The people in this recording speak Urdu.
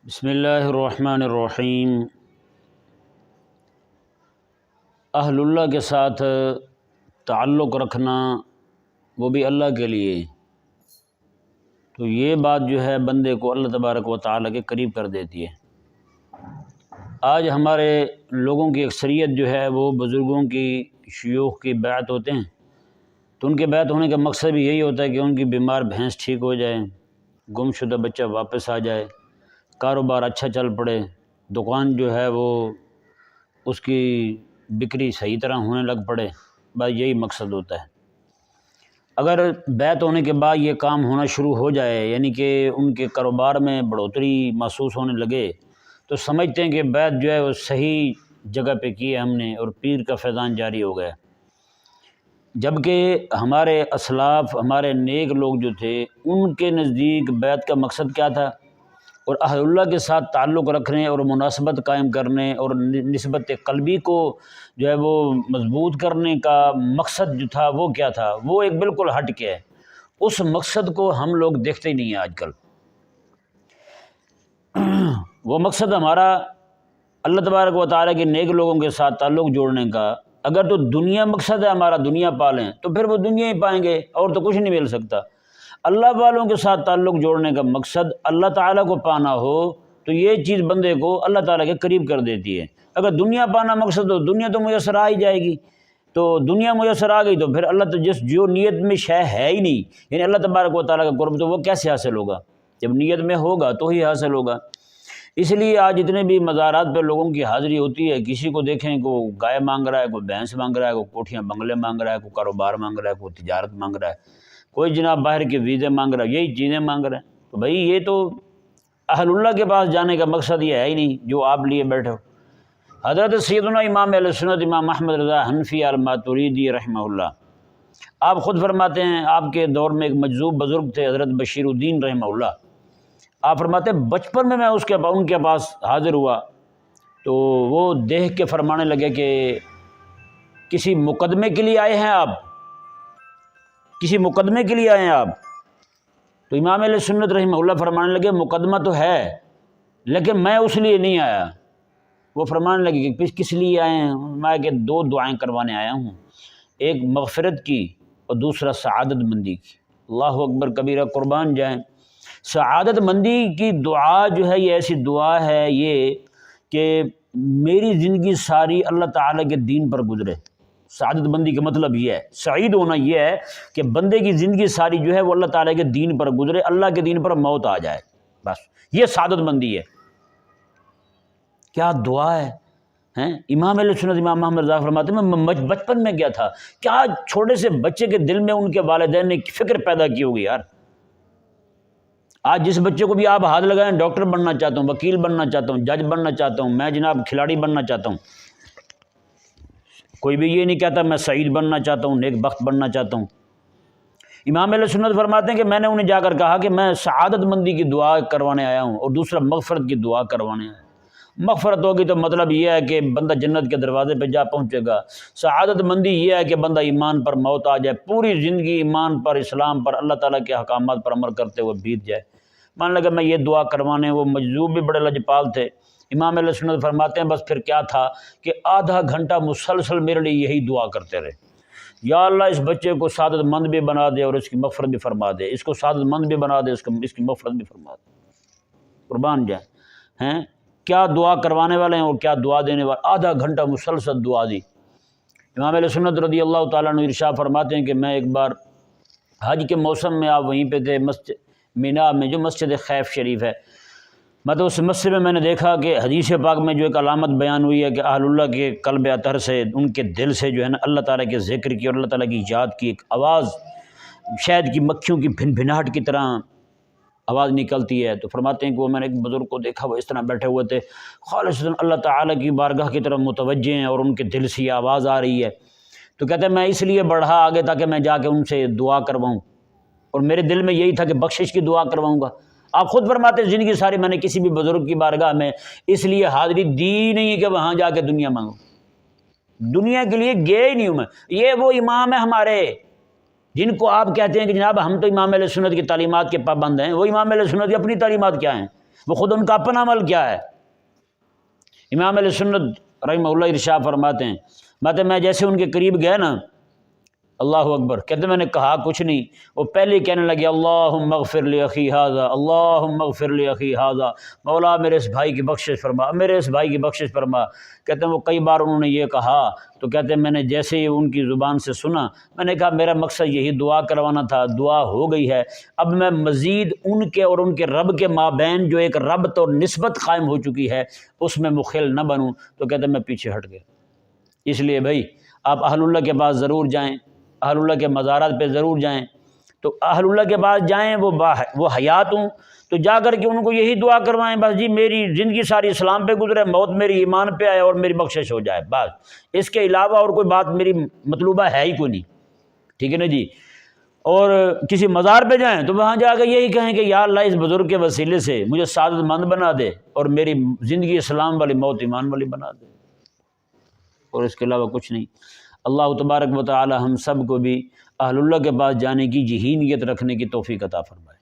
بسم اللہ الرحمن الرحیم۔ اہل اللہ کے ساتھ تعلق رکھنا، وہ بھی اللہ کے لیے، تو یہ بات جو ہے بندے کو اللہ تبارک و تعالیٰ کے قریب کر دیتی ہے۔ آج ہمارے لوگوں کی اکثریت جو ہے وہ بزرگوں کی، شیوخ کی بیعت ہوتے ہیں، تو ان کے بیعت ہونے کا مقصد بھی یہی ہوتا ہے کہ ان کی بیمار بھینس ٹھیک ہو جائے، گم شدہ بچہ واپس آ جائے، کاروبار اچھا چل پڑے، دکان جو ہے وہ اس کی بکری صحیح طرح ہونے لگ پڑے، بس یہی مقصد ہوتا ہے۔ اگر بیعت ہونے کے بعد یہ کام ہونا شروع ہو جائے، یعنی کہ ان کے کاروبار میں بڑھوتری محسوس ہونے لگے، تو سمجھتے ہیں کہ بیعت جو ہے وہ صحیح جگہ پہ کی ہے ہم نے اور پیر کا فیضان جاری ہو گیا۔ جبکہ ہمارے اسلاف، ہمارے نیک لوگ جو تھے، ان کے نزدیک بیعت کا مقصد کیا تھا، اور اہل اللہ کے ساتھ تعلق رکھنے اور مناسبت قائم کرنے اور نسبت قلبی کو جو ہے وہ مضبوط کرنے کا مقصد جو تھا وہ کیا تھا، وہ ایک بالکل ہٹ کے ہے۔ اس مقصد کو ہم لوگ دیکھتے ہی نہیں ہیں آج کل۔ وہ مقصد ہمارا اللہ تبارک و تعالیٰ کے نیک لوگوں کے ساتھ تعلق جوڑنے کا، اگر تو دنیا مقصد ہے ہمارا، دنیا پالیں، تو پھر وہ دنیا ہی پائیں گے اور تو کچھ نہیں مل سکتا۔ اللہ والوں کے ساتھ تعلق جوڑنے کا مقصد اللہ تعالیٰ کو پانا ہو، تو یہ چیز بندے کو اللہ تعالیٰ کے قریب کر دیتی ہے۔ اگر دنیا پانا مقصد ہو، دنیا تو میسر آ ہی جائے گی، تو دنیا میسر آ گئی تو پھر اللہ تو جو نیت میں شے ہے ہی نہیں، یعنی اللہ تبارک و تعالیٰ کا قرب، تو وہ کیسے حاصل ہوگا؟ جب نیت میں ہوگا تو ہی حاصل ہوگا۔ اس لیے آج جتنے بھی مزارات پہ لوگوں کی حاضری ہوتی ہے، کسی کو دیکھیں کو گائے مانگ رہا ہے، کوئی بھینس مانگ رہا ہے، کوئی کوٹھیاں بنگلے مانگ رہا ہے، کوئی کاروبار مانگ رہا ہے، کوئی تجارت مانگ رہا ہے، کوئی جناب باہر کے ویزے مانگ رہا ہے، یہی چیزیں مانگ رہے ہیں۔ تو بھائی یہ تو اہل اللہ کے پاس جانے کا مقصد یہ ہے ہی نہیں جو آپ لیے بیٹھے ہو۔ حضرت سیدنا امام اہل سنت امام احمد رضا حنفی الماتوریدی رحمہ اللہ، آپ خود فرماتے ہیں، آپ کے دور میں ایک مجذوب بزرگ تھے حضرت بشیر الدین رحمہ اللہ، آپ فرماتے ہیں بچپن میں ان کے پاس حاضر ہوا تو وہ دیکھ کے فرمانے لگے کہ کسی مقدمے کے لیے آئے ہیں آپ، کسی مقدمے کے لیے آئے ہیں آپ؟ تو امام اہل سنت رحمہ اللہ فرمانے لگے مقدمہ تو ہے لیکن میں اس لیے نہیں آیا۔ وہ فرمانے لگے کہ کس لیے آئے ہیں؟ میں کہ دو دعائیں کروانے آیا ہوں، ایک مغفرت کی اور دوسرا سعادت مندی کی۔ اللہ اکبر کبیرہ، قربان جائیں۔ سعادت مندی کی دعا جو ہے یہ ایسی دعا ہے یہ کہ میری زندگی ساری اللہ تعالیٰ کے دین پر گزرے۔ سعادت مندی کا مطلب یہ ہے، سعید ہونا یہ ہے کہ بندے کی زندگی ساری جو ہے وہ اللہ تعالیٰ کے دین پر گزرے، اللہ کے دین پر موت آ جائے، بس یہ سعادت مندی ہے۔ کیا دعا ہے امام علیہ سنت امام محمد رضا فرماتے ہیں میں بچپن میں گیا تھا، کیا چھوٹے سے بچے کے دل میں ان کے والدین نے فکر پیدا کی ہوگی یار۔ آج جس بچے کو بھی آپ ہاتھ لگائیں، ڈاکٹر بننا چاہتا ہوں، وکیل بننا چاہتا ہوں، جج بننا چاہتا ہوں، میں جناب کھلاڑی بننا چاہتا ہوں، کوئی بھی یہ نہیں کہتا میں سعید بننا چاہتا ہوں، نیک بخت بننا چاہتا ہوں۔ امام علیہ سنت فرماتے ہیں کہ میں نے انہیں جا کر کہا کہ میں سعادت مندی کی دعا کروانے آیا ہوں اور دوسرا مغفرت کی دعا کروانے آیا ہوں۔ مغفرت ہوگی تو مطلب یہ ہے کہ بندہ جنت کے دروازے پہ جا پہنچے گا، سعادت مندی یہ ہے کہ بندہ ایمان پر موت آ جائے، پوری زندگی ایمان پر، اسلام پر، اللہ تعالیٰ کے احکامات پر عمل کرتے ہوئے بیت جائے۔ مان لگا میں یہ دعا کروانے، وہ مجذوب بھی بڑے لجپال تھے۔ امام علیہ سنت فرماتے ہیں بس پھر کیا تھا کہ آدھا گھنٹہ مسلسل میرے لیے یہی دعا کرتے رہے، یا اللہ اس بچے کو سعادت مند بھی بنا دے اور اس کی مغفرت بھی فرما دے، اس کو سعادت مند بھی بنا دے، اس کی مغفرت بھی فرما دے۔ قربان جائیں، ہیں کیا دعا کروانے والے ہیں اور کیا دعا دینے والے، آدھا گھنٹہ مسلسل دعا دی۔ امام علیہ سنت رضی اللہ تعالیٰ عنہ ارشاد فرماتے ہیں کہ میں ایک بار حج کے موسم میں آپ وہیں پہ تھے، مسجد مینا میں جو مسجد خیف شریف ہے، مطلب اس مسجد میں نے دیکھا کہ حدیث پاک میں جو ایک علامت بیان ہوئی ہے کہ اہل اللہ کے قلب اطہر سے، ان کے دل سے جو ہے نا اللہ تعالیٰ کے ذکر کی اور اللہ تعالیٰ کی یاد کی ایک آواز، شہد کی مکھیوں کی بھنبھناہٹ کی طرح آواز نکلتی ہے۔ تو فرماتے ہیں کہ وہ میں نے ایک بزرگ کو دیکھا، وہ اس طرح بیٹھے ہوئے تھے، خالصتاً اللہ تعالیٰ کی بارگاہ کی طرف متوجہ ہیں اور ان کے دل سے یہ آواز آ رہی ہے۔ تو کہتے ہیں میں اس لیے بڑھا آگے تاکہ میں جا کے ان سے دعا کرواؤں، اور میرے دل میں یہی تھا کہ بخشش کی دعا کرواؤں گا۔ آپ خود فرماتے ہیں زندگی ساری میں نے کسی بھی بزرگ کی بارگاہ میں اس لیے حاضری دی نہیں کہ وہاں جا کے دنیا مانگوں، دنیا کے لیے گیا ہی نہیں ہوں میں۔ یہ وہ امام ہیں ہمارے جن کو آپ کہتے ہیں کہ جناب ہم تو امام علیہ سنت کی تعلیمات کے پابند ہیں، وہ امام علیہ سنت کی اپنی تعلیمات کیا ہیں؟ وہ خود ان کا اپنا عمل کیا ہے؟ امام علیہ سنت رحمہ اللہ ارشاد فرماتے ہیں میں جیسے ان کے قریب گیا نا، اللہ اکبر، کہتے میں نے کہا کچھ نہیں، وہ پہلے ہی کہنے لگے اللہم اغفر لی اخی ھذا، اللہم اغفر لی اخی ھذا، مولا میرے اس بھائی کی بخشش فرما، میرے اس بھائی کی بخشش فرما۔ کہتے ہیں وہ کئی بار انہوں نے یہ کہا، تو کہتے ہیں میں نے جیسے ہی ان کی زبان سے سنا، میں نے کہا میرا مقصد یہی دعا کروانا تھا، دعا ہو گئی ہے، اب میں مزید ان کے اور ان کے رب کے مابین جو ایک ربط اور نسبت قائم ہو چکی ہے اس میں مخل نہ بنوں۔ تو کہتے ہیں میں پیچھے ہٹ گیا۔ اس لیے بھائی آپ اہل اللہ کے پاس ضرور جائیں، اہل اللہ کے مزارات پہ ضرور جائیں، تو اہل اللہ کے پاس جائیں، وہ حیات ہوں تو جا کر کے ان کو یہی دعا کروائیں، بس جی میری زندگی ساری اسلام پہ گزرے، موت میری ایمان پہ آئے اور میری بخشش ہو جائے، بس اس کے علاوہ اور کوئی بات میری مطلوبہ ہے ہی کوئی نہیں، ٹھیک ہے نا جی۔ اور کسی مزار پہ جائیں تو وہاں جا کے یہی کہیں کہ یا اللہ اس بزرگ کے وسیلے سے مجھے سعادت مند بنا دے اور میری زندگی اسلام والی، موت ایمان والی بنا دے، اور اس کے علاوہ کچھ نہیں۔ اللہ تبارک و تعالی ہم سب کو بھی اہل اللہ کے پاس جانے کی یہی نیت رکھنے کی توفیق عطا فرمائے۔